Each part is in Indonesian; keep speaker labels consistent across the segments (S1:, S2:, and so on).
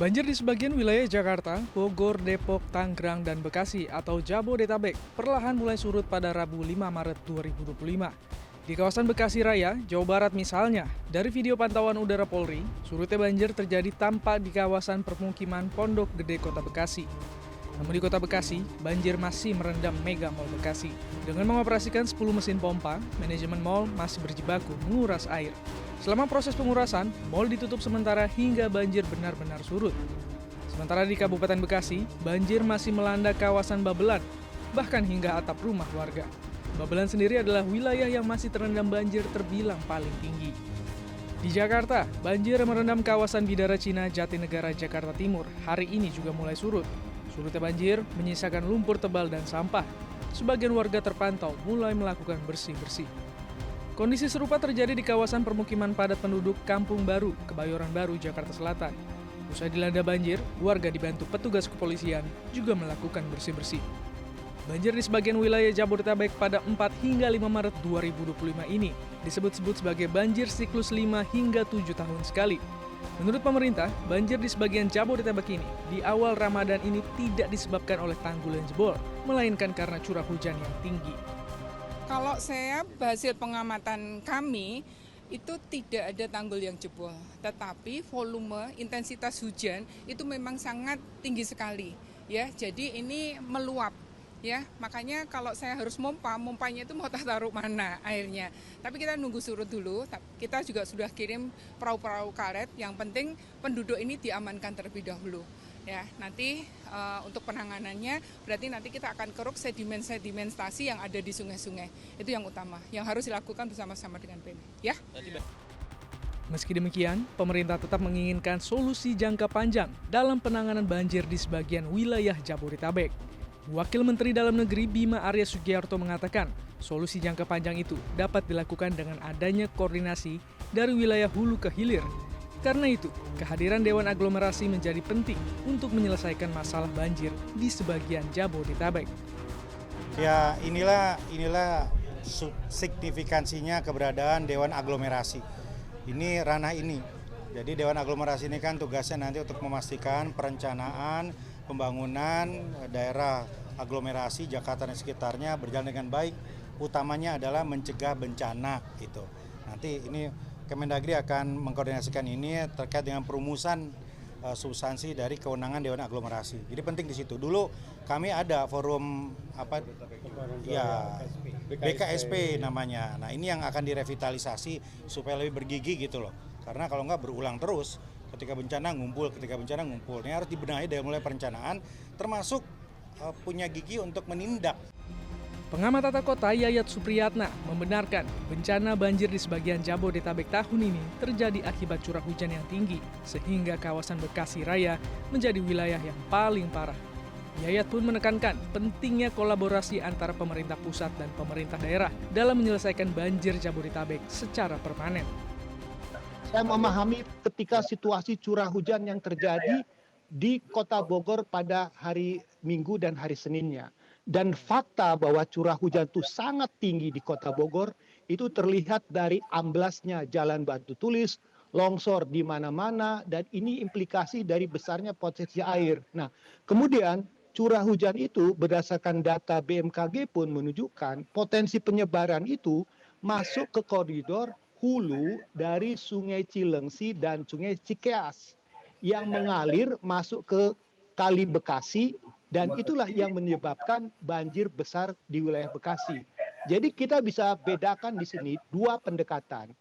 S1: Banjir di sebagian wilayah Jakarta, Bogor, Depok, Tangerang, dan Bekasi atau Jabodetabek perlahan mulai surut pada Rabu 5 Maret 2025. Di kawasan Bekasi Raya, Jawa Barat misalnya, dari video pantauan udara Polri, surutnya banjir terjadi tampak di kawasan permukiman Pondok Gede Kota Bekasi. Namun di Kota Bekasi, banjir masih merendam Mega Mall Bekasi. Dengan mengoperasikan 10 mesin pompa, manajemen mall masih berjibaku menguras air. Selama proses pengurasan, mal ditutup sementara hingga banjir benar-benar surut. Sementara di Kabupaten Bekasi, banjir masih melanda kawasan Babelan, bahkan hingga atap rumah warga. Babelan sendiri adalah wilayah yang masih terendam banjir terbilang paling tinggi. Di Jakarta, banjir merendam kawasan Bidara Cina Jatinegara Jakarta Timur hari ini juga mulai surut. Surutnya banjir menyisakan lumpur tebal dan sampah. Sebagian warga terpantau mulai melakukan bersih-bersih. Kondisi serupa terjadi di kawasan permukiman padat penduduk Kampung Baru, Kebayoran Baru, Jakarta Selatan. Usai dilanda banjir, warga dibantu petugas kepolisian juga melakukan bersih-bersih. Banjir di sebagian wilayah Jabodetabek pada 4 hingga 5 Maret 2025 ini disebut-sebut sebagai banjir siklus 5 hingga 7 tahun sekali. Menurut pemerintah, banjir di sebagian Jabodetabek ini di awal Ramadan ini tidak disebabkan oleh tanggul yang jebol, melainkan karena curah hujan yang tinggi.
S2: Kalau saya hasil pengamatan kami, itu tidak ada tanggul yang jebol, tetapi volume intensitas hujan itu memang sangat tinggi sekali, ya. Jadi ini meluap, ya. Makanya kalau saya harus mompanya itu mau taruh mana airnya. Tapi kita nunggu surut dulu. Kita juga sudah kirim perahu-perahu karet. Yang penting penduduk ini diamankan terlebih dahulu. Ya, nanti untuk penanganannya berarti nanti kita akan keruk sedimentasi yang ada di sungai-sungai. Itu yang utama, yang harus dilakukan bersama-sama dengan BEM, ya.
S1: Meski demikian, pemerintah tetap menginginkan solusi jangka panjang dalam penanganan banjir di sebagian wilayah Jabodetabek. Wakil Menteri Dalam Negeri Bima Arya Sugiarto mengatakan, solusi jangka panjang itu dapat dilakukan dengan adanya koordinasi dari wilayah hulu ke hilir. Karena itu, kehadiran Dewan Aglomerasi menjadi penting untuk menyelesaikan masalah banjir di sebagian Jabodetabek.
S3: Ya, inilah signifikansinya keberadaan Dewan Aglomerasi. Ini ranah ini. Jadi Dewan Aglomerasi ini kan tugasnya nanti untuk memastikan perencanaan pembangunan daerah aglomerasi Jakarta dan sekitarnya berjalan dengan baik. Utamanya adalah mencegah bencana gitu. Nanti ini Kemendagri akan mengkoordinasikan ini terkait dengan perumusan substansi dari kewenangan Dewan Aglomerasi. Jadi penting di situ. Dulu kami ada forum BKSP namanya. Nah, ini yang akan direvitalisasi supaya lebih bergigi gitu loh. Karena kalau nggak berulang terus, ketika bencana ngumpul. Ini harus dibenahi dari mulai perencanaan, termasuk punya gigi untuk menindak.
S1: Pengamat tata kota Yayat Supriyatna membenarkan bencana banjir di sebagian Jabodetabek tahun ini terjadi akibat curah hujan yang tinggi, sehingga kawasan Bekasi Raya menjadi wilayah yang paling parah. Yayat pun menekankan pentingnya kolaborasi antara pemerintah pusat dan pemerintah daerah dalam menyelesaikan banjir Jabodetabek secara permanen.
S4: Saya memahami ketika situasi curah hujan yang terjadi di Kota Bogor pada hari Minggu dan hari Seninnya. Dan fakta bahwa curah hujan itu sangat tinggi di Kota Bogor itu terlihat dari amblasnya jalan batu tulis, longsor di mana-mana, dan ini implikasi dari besarnya potensi air. Nah, kemudian curah hujan itu berdasarkan data BMKG pun menunjukkan potensi penyebaran itu masuk ke koridor hulu dari Sungai Cilengsi dan Sungai Cikeas yang mengalir masuk ke Kali Bekasi, dan itulah yang menyebabkan banjir besar di wilayah Bekasi. Jadi kita bisa bedakan di sini dua pendekatan.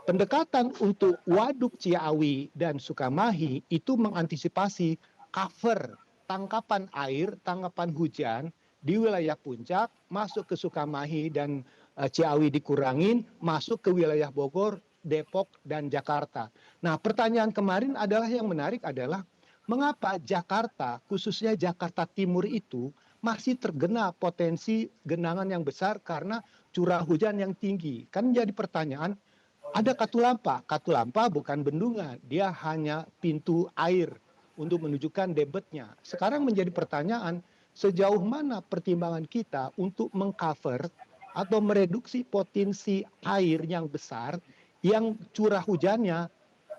S4: Pendekatan untuk Waduk Ciawi dan Sukamahi itu mengantisipasi cover tangkapan air, tangkapan hujan di wilayah puncak, masuk ke Sukamahi dan Ciawi dikurangin, masuk ke wilayah Bogor, Depok, dan Jakarta. Nah, pertanyaan kemarin adalah yang menarik adalah mengapa Jakarta, khususnya Jakarta Timur itu masih terkena potensi genangan yang besar karena curah hujan yang tinggi. Kan jadi pertanyaan, ada Katulampa. Katulampa bukan bendungan, dia hanya pintu air untuk menunjukkan debitnya. Sekarang menjadi pertanyaan, sejauh mana pertimbangan kita untuk mengcover atau mereduksi potensi air yang besar yang curah hujannya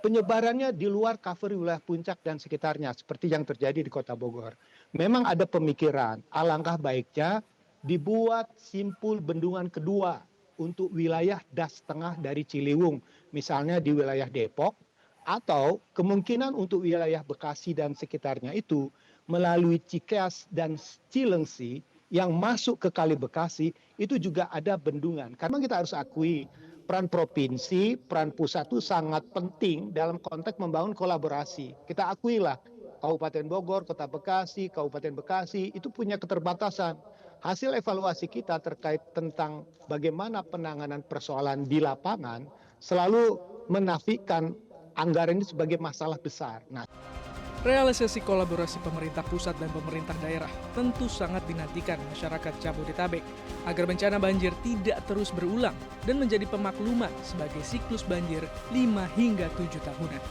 S4: penyebarannya di luar cover wilayah puncak dan sekitarnya, seperti yang terjadi di Kota Bogor. Memang ada pemikiran, alangkah baiknya dibuat simpul bendungan kedua untuk wilayah das tengah dari Ciliwung, misalnya di wilayah Depok, atau kemungkinan untuk wilayah Bekasi dan sekitarnya itu melalui Cikeas dan Cilengsi yang masuk ke Kali Bekasi itu juga ada bendungan. Karena kita harus akui peran provinsi, peran pusat itu sangat penting dalam konteks membangun kolaborasi. Kita akuilah Kabupaten Bogor, Kota Bekasi, Kabupaten Bekasi itu punya keterbatasan. Hasil evaluasi kita terkait tentang bagaimana penanganan persoalan di lapangan selalu menafikan anggaran ini sebagai masalah besar. Nah,
S1: Realisasi kolaborasi pemerintah pusat dan pemerintah daerah tentu sangat dinantikan masyarakat Jabodetabek agar bencana banjir tidak terus berulang dan menjadi pemakluman sebagai siklus banjir 5 hingga 7 tahunan.